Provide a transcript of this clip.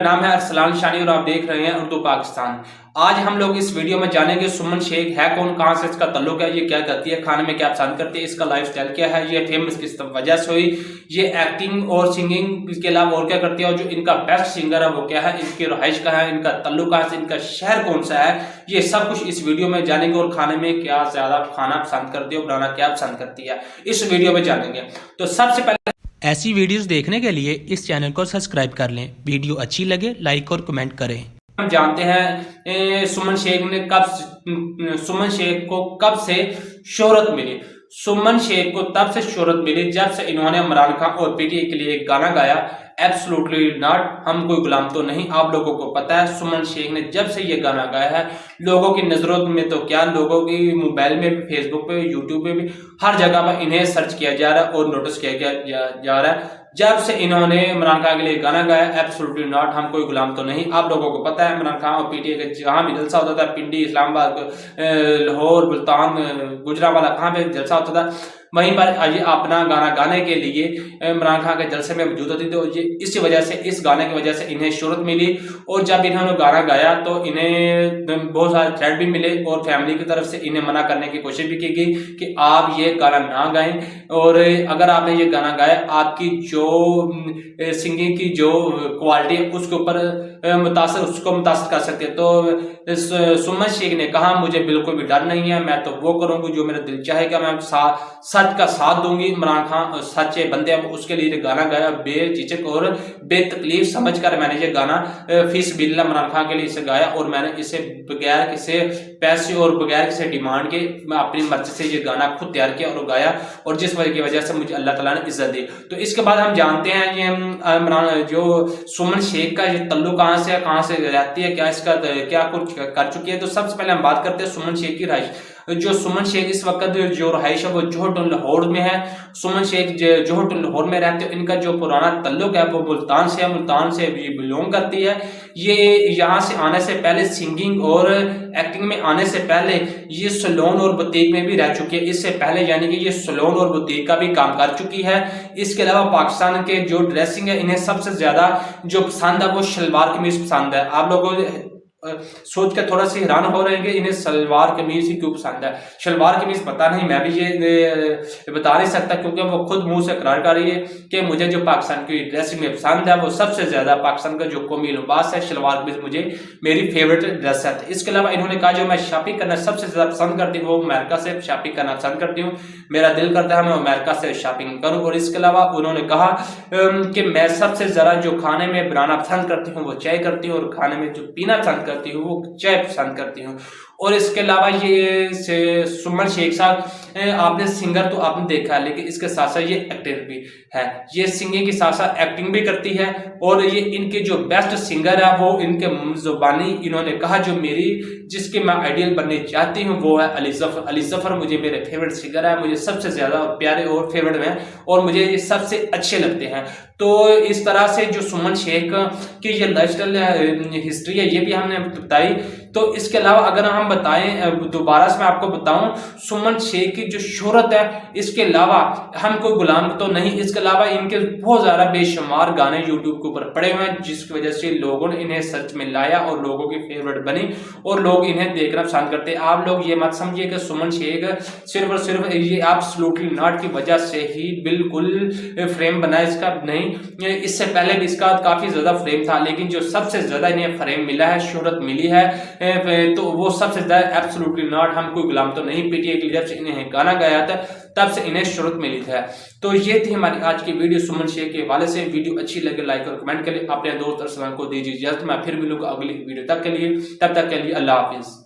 नाम है अरसलान शानी और आप देख रहे हैं उर्दू पाकिस्तान। आज हम लोग इस वीडियो में जानेंगे सुमन शेख है कौन, कहां से इसका ताल्लुक है, ये क्या करती है, खाने में क्या पसंद करती है, इसका लाइफस्टाइल क्या है, ये फेमस किस वजह से हुई, ये एक्टिंग और सिंगिंग इसके अलावा और क्या करती है, और जो इनका बेस्ट सिंगर है वो क्या है, इनकी रहाइश कहाँ है, इनका ताल्लुक कहां से, इनका शहर कौन सा है, ये सब कुछ इस वीडियो में जानेंगे। और खाने में क्या ज्यादा खाना पसंद करती है, बनाना क्या पसंद करती है, इस वीडियो में जानेंगे। तो सबसे पहले ऐसी वीडियोस देखने के लिए इस चैनल को सब्सक्राइब कर लें। वीडियो अच्छी लगे लाइक और कमेंट करें। हम जानते हैं सुमन शेख को कब से शोहरत मिली। सुमन शेख को तब से शोहरत मिली जब से इन्होंने इमरान खान और पीटीआई के लिए एक गाना गाया, एब्सोल्युटली नॉट, हम कोई गुलाम तो नहीं। आप लोगों को पता है सुमन शेख ने जब से ये गाना गाया है, लोगों की नजरों में तो क्या, लोगों की मोबाइल में भी, फेसबुक पे, यूट्यूब पे भी, हर जगह पर इन्हें सर्च किया जा रहा है और नोटिस किया जा रहा है। जब से इन्होंने इमरान खान के लिए गाना गाया, एब्सोल्युटली नॉट, हम कोई गुलाम तो नहीं। आप लोगों को पता है इमरान खान और पीटीआई का जहां भी जलसा होता था, पिंडी, इस्लामाबाद, लाहौर, मुल्तान, गुजरांवाला, कहां पे जलसा होता था, वहीं पर ये अपना गाना गाने के लिए इमरान खान के जलसे में मौजूद होती थी। तो ये इसी वजह से, इस गाने की वजह से इन्हें शोहरत मिली। और जब इन्होंने गाना गाया तो इन्हें बहुत सारे थ्रेट भी मिले और फैमिली की तरफ से इन्हें मना करने की कोशिश भी की गई कि आप ये गाना ना गाएं, और अगर आपने ये गाना गाया आपकी जो सिंगिंग की जो क्वालिटी है उसके ऊपर उसको मुतासर कर सकते हैं। तो सुमन शेख ने कहा मुझे बिल्कुल भी डर नहीं है, मैं तो वो करूंगी जो मेरा दिल चाहेगा, मैं सच का साथ दूंगी। इमरान खान सच्चे बंदे हैं, उसके लिए गाना गाया बेझिझक और बेतकलीफ समझकर मैंने ये गाना फीस बिल्ला इमरान खान के लिए इसे गाया, और मैंने इसे बगैर किसी पैसे और बगैर किसी डिमांड के मैं अपनी मर्जी से ये गाना खुद तैयार किया और गाया, और जिस वजह से मुझे अल्लाह ताला ने इज्जत दी। तो इसके बाद हम जानते हैं ये इमरान जो सुमन शेख का ये तल्लुक कहां से रहती है, क्या इसका क्या कुछ कर चुकी है। तो सबसे पहले हम बात करते हैं सुमन शेख की रहाइश। जो सुमन शेख इस वक्त जो रहाइश है वो जोहर लाहौर में है। सुमन शेख जोहर लाहौर में रहते हैं। इनका जो पुराना तल्लुक है वो मुल्तान से है, मुल्तान से ये बिलोंग करती है। ये यहाँ से आने से पहले सिंगिंग और एक्टिंग में आने से पहले ये सलोन और बुटीक में भी रह चुकी है। इससे पहले यानी कि ये सलोन और बुटीक का भी काम कर चुकी है। इसके अलावा पाकिस्तान के जो ड्रेसिंग है, इन्हें सबसे ज्यादा जो पसंद है वो शलवार कमीज पसंद है। आप लोगों सोच कर थोड़ा सा हैरान हो रहे हैं कि इन्हें सलवार कमीज ही क्यों पसंद है। शलवार कमीज पता नहीं, मैं भी ये बता नहीं सकता, क्योंकि वो खुद मुंह से इकरार कर रही है कि मुझे जो पाकिस्तान की ड्रेसिंग में पसंद है वो सबसे ज्यादा पाकिस्तान का जो कौमी लिबास है शलवार कमीज मुझे मेरी फेवरेट ड्रेस है। इसके अलावा इन्होंने कहा जो मैं शॉपिंग करना सबसे ज्यादा पसंद करती हूँ वो अमेरिका से शॉपिंग करना पसंद करती हूँ, मेरा दिल करता है मैं अमेरिका से शॉपिंग करूँ। और इसके अलावा उन्होंने कहा कि मैं सबसे ज्यादा जो खाने में बनाना पसंद करती हूँ वो चाय करती हूँ, और खाने में जो पीना पसंद करती हूँ वो चाय पसंद करती हूँ। और इसके अलावा ये सुमन शेख साहब आपने सिंगर तो आपने देखा है, लेकिन इसके साथ साथ ये एक्टर भी है। ये सिंगिंग के साथ साथ एक्टिंग भी करती है, और ये इनके जो बेस्ट सिंगर है वो इनके जुबानी इन्होंने कहा जो मेरी जिसके मैं आइडियल बनने चाहती हूँ वो है अली जफर। अली जफर मुझे मेरे फेवरेट सिंगर है, मुझे सबसे ज्यादा प्यारे और फेवरेट हैं, और मुझे ये सबसे अच्छे लगते हैं। तो इस तरह से जो सुमन शेख की ये लाइफस्टाइल हिस्ट्री है ये भी हमने बताई। तो इसके अलावा अगर हम बताएं दोबारा से मैं आपको बताऊं, सुमन शेख की जो शोहरत है, इसके अलावा हम कोई गुलाम तो नहीं, इसके अलावा इनके बहुत ज्यादा बेशुमार गाने यूट्यूब के ऊपर पड़े हुए हैं, जिसकी वजह से लोगों ने इन्हें सर्च में लाया और लोगों की फेवरेट बनी और लोग इन्हें देखना पसंद करते हैं। आप लोग ये मत समझिए कि सुमन शेख सिर्फ और सिर्फ ये एब्सोल्युटली नॉट की वजह से ही बिल्कुल फ्रेम बना, इसका नहीं, इससे पहले भी इसका काफी ज्यादा फ्रेम था, लेकिन जो सबसे ज्यादा इन्हें फ्रेम मिला है, शोहरत मिली है, तो वो सबसे ज्यादा एब्सोल्युटली नॉट, हम कोई गुलाम तो नहीं, पीटीआई के लिए जब से इन्हें गाना गाया था तब से इन्हें शोहरत मिली है। तो ये थी हमारी आज की वीडियो सुमन शेख के हवाले से। वीडियो अच्छी लगे लाइक और कमेंट के लिए अपने दोस्त अरसलान को दीजिए इजाजत। मैं फिर मिलूंगा अगली वीडियो तक के लिए, तब तक के लिए अल्लाह हाफिज।